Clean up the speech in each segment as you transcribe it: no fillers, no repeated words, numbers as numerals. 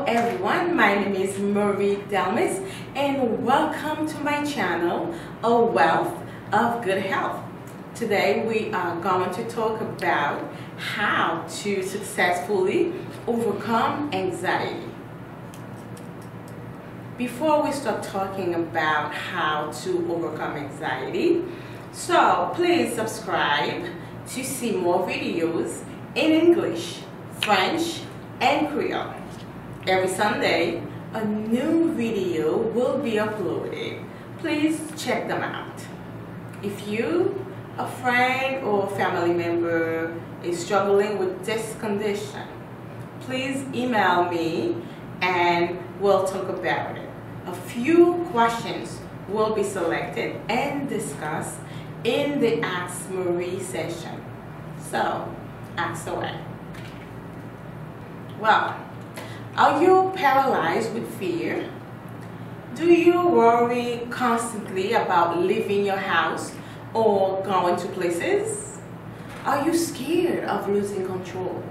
everyone, my name is Marie Delmis and welcome to my channel, A Wealth of Good Health. Today we are going to talk about how to successfully overcome anxiety. Before we start talking about how to overcome anxiety, so please subscribe to see more videos in English, French, and Creole. Every Sunday, a new video will be uploaded. Please check them out. If you, a friend or family member is struggling with this condition, please email me and we'll talk about it. A few questions will be selected and discussed in the Ask Marie session. So, ask away. Well, are you paralyzed with fear? Do you worry constantly about leaving your house or going to places? Are you scared of losing control?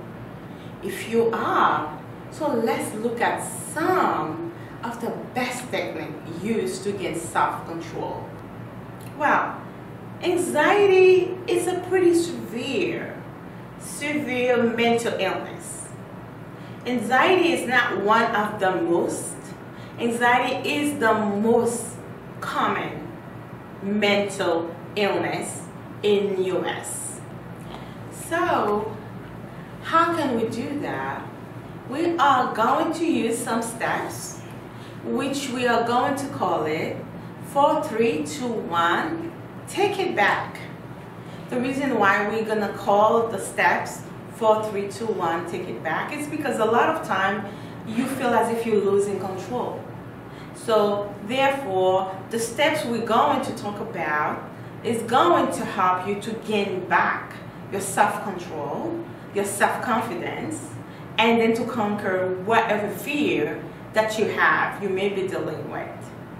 If you are, so let's look at some of the best techniques used to gain self-control. Well, anxiety is a pretty severe mental illness. Anxiety is not one of the most. Anxiety is the most common mental illness in US. So, how can we do that? We are going to use some steps, which we are going to call it 4, 3, 2, 1. Take it back. The reason why we're gonna call the steps 4, 3, 2, 1, take it back is because a lot of time you feel as if you're losing control. So therefore, the steps we're going to talk about is going to help you to gain back your self-control, your self-confidence, and then to conquer whatever fear that you may be dealing with,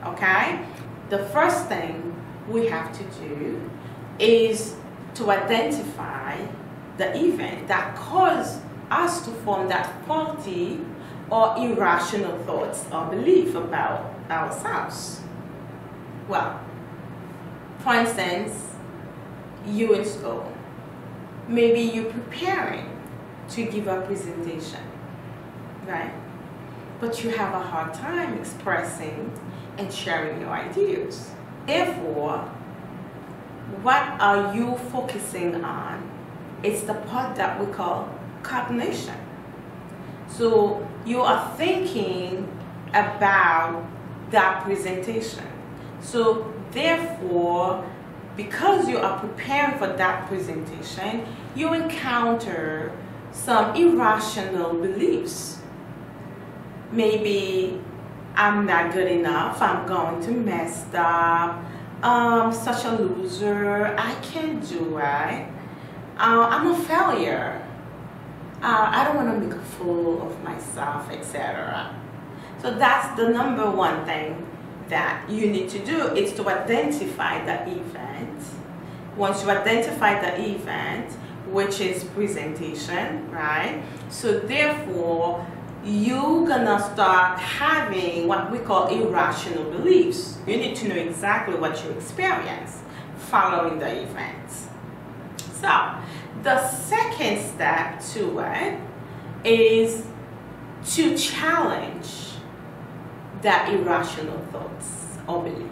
okay? The first thing we have to do is to identify the event that caused us to form that faulty or irrational thoughts or belief about ourselves. Well, for instance, you in school, maybe you're preparing to give a presentation, right? But you have a hard time expressing and sharing your ideas. Therefore, what are you focusing on? It's the part that we call cognition. So you are thinking about that presentation. So therefore, because you are preparing for that presentation, you encounter some irrational beliefs. Maybe I'm not good enough, I'm going to mess up, such a loser, I can't do it. I'm a failure. I don't want to make a fool of myself, etc. So that's the number one thing that you need to do, is to identify the event. Once you identify the event, which is presentation, right? So therefore, you're gonna start having what we call irrational beliefs. You need to know exactly what you experience following the event. So, the second step to it is to challenge that irrational thoughts or belief,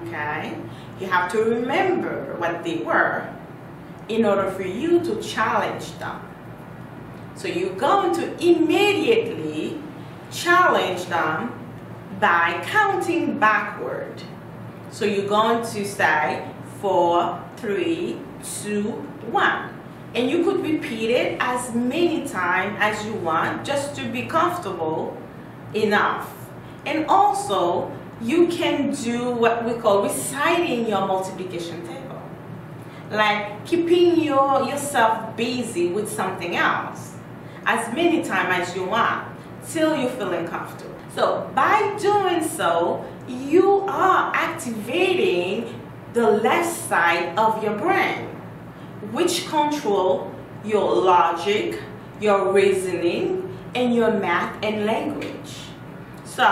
okay? You have to remember what they were in order for you to challenge them. So you're going to immediately challenge them by counting backward. So you're going to say 4, 3, 2, 1. And you could repeat it as many times as you want, just to be comfortable enough. And also, you can do what we call reciting your multiplication table. Like keeping yourself busy with something else as many times as you want till you're feeling comfortable. So by doing so, you are activating the left side of your brain, which control your logic, your reasoning, in your math and language. So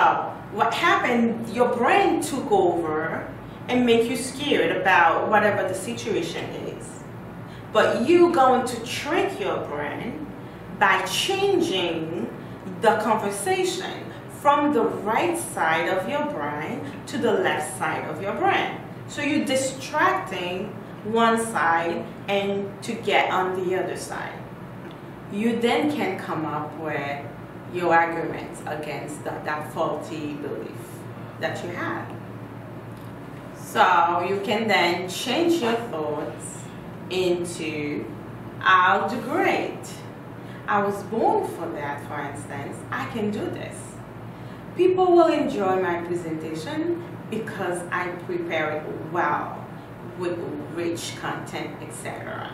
what happened, your brain took over and make you scared about whatever the situation is. But you going to trick your brain by changing the conversation from the right side of your brain to the left side of your brain. So you're distracting one side and to get on the other side. You then can come up with your arguments against that faulty belief that you have. So you can then change your thoughts into, I'll do great. I was born for that, for instance. I can do this. People will enjoy my presentation because I prepare it well with rich content, etc.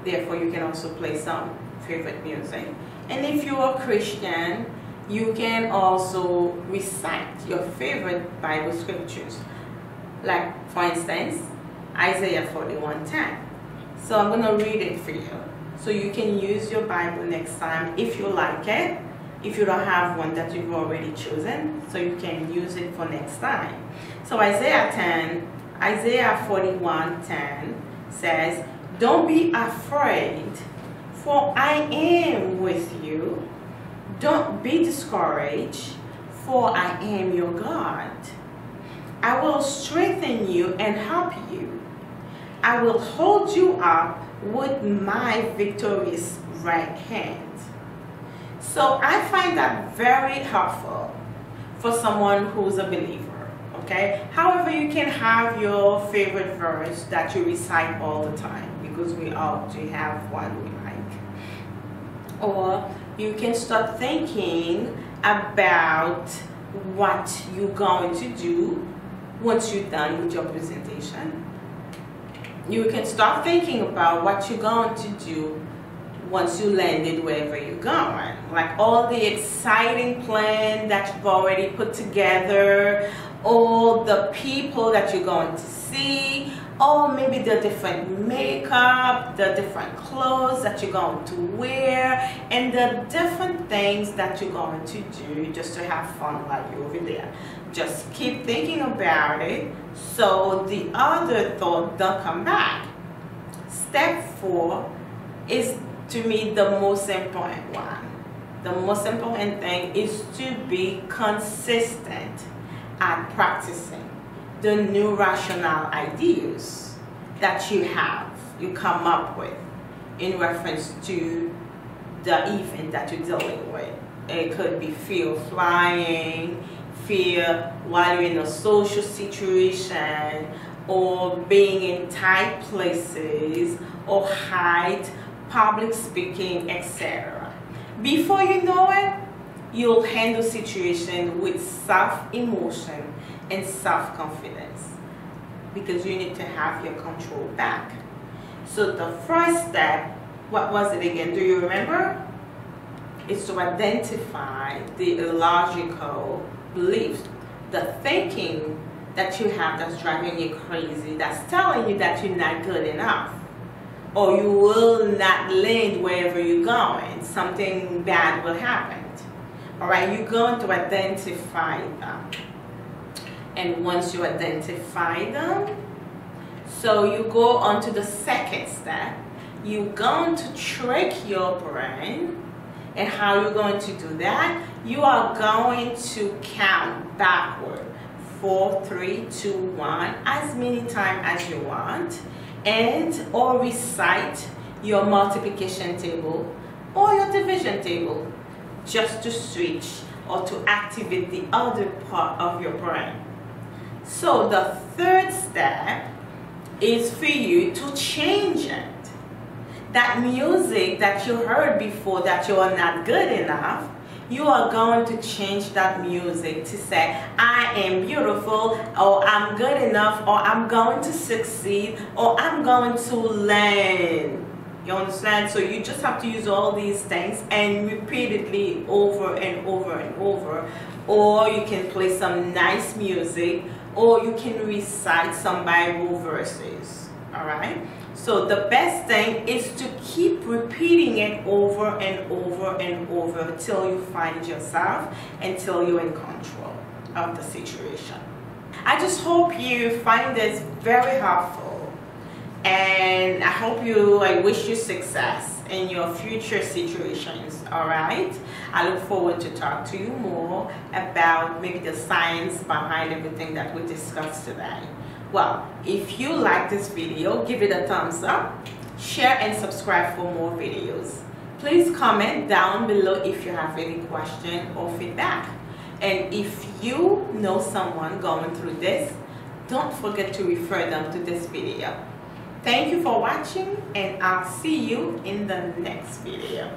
Therefore, you can also play some favorite music. And if you're a Christian, you can also recite your favorite Bible scriptures. Like, for instance, Isaiah 41:10. So I'm going to read it for you. So you can use your Bible next time if you like it. If you don't have one that you've already chosen, so you can use it for next time. So Isaiah 41:10 says, "Don't be afraid, for I am with you. Don't be discouraged, for I am your God. I will strengthen you and help you. I will hold you up with my victorious right hand." So I find that very helpful for someone who's a believer, okay? However, you can have your favorite verse that you recite all the time, because we all do have one we like. Or you can start thinking about what you're going to do once you're done with your presentation. You can start thinking about what you're going to do once you landed wherever you're going. Like all the exciting plan that you've already put together, all the people that you're going to see, or maybe the different makeup, the different clothes that you're going to wear, and the different things that you're going to do just to have fun while you're over there. Just keep thinking about it so the other thought don't come back. Step 4 is, to me, the most important one. The most important thing is to be consistent at practicing the new rational ideas that you come up with in reference to the event that you're dealing with. It could be fear of flying, fear while you're in a social situation, or being in tight places, or height, public speaking, etc. Before you know it, you'll handle situation with self-emotion and self-confidence, because you need to have your control back. So the first step, what was it again? Do you remember? It's to identify the illogical beliefs, the thinking that you have that's driving you crazy, that's telling you that you're not good enough, or you will not land wherever you're going. Something bad will happen. All right, you're going to identify them. And once you identify them, so you go on to the second step. You're going to trick your brain. And how you're going to do that? You are going to count backward. 4, 3, 2, 1, as many times as you want, and or recite your multiplication table or your division table, just to switch or to activate the other part of your brain. So the third step is for you to change it. That music that you heard before that you are not good enough, you are going to change that music to say, I am beautiful, or I'm good enough, or I'm going to succeed, or I'm going to learn. You understand? So you just have to use all these things and repeatedly over and over and over. Or you can play some nice music, or you can recite some Bible verses. All right? So the best thing is to keep repeating it over and over and over until you find yourself, until you're in control of the situation. I just hope you find this very helpful, and I wish you success in your future situations. All right, I look forward to talk to you more about maybe the science behind everything that we discussed today. Well, if you like this video, give it a thumbs up, share and subscribe for more videos. Please comment down below if you have any question or feedback. And if you know someone going through this, don't forget to refer them to this video. Thank you for watching, and I'll see you in the next video.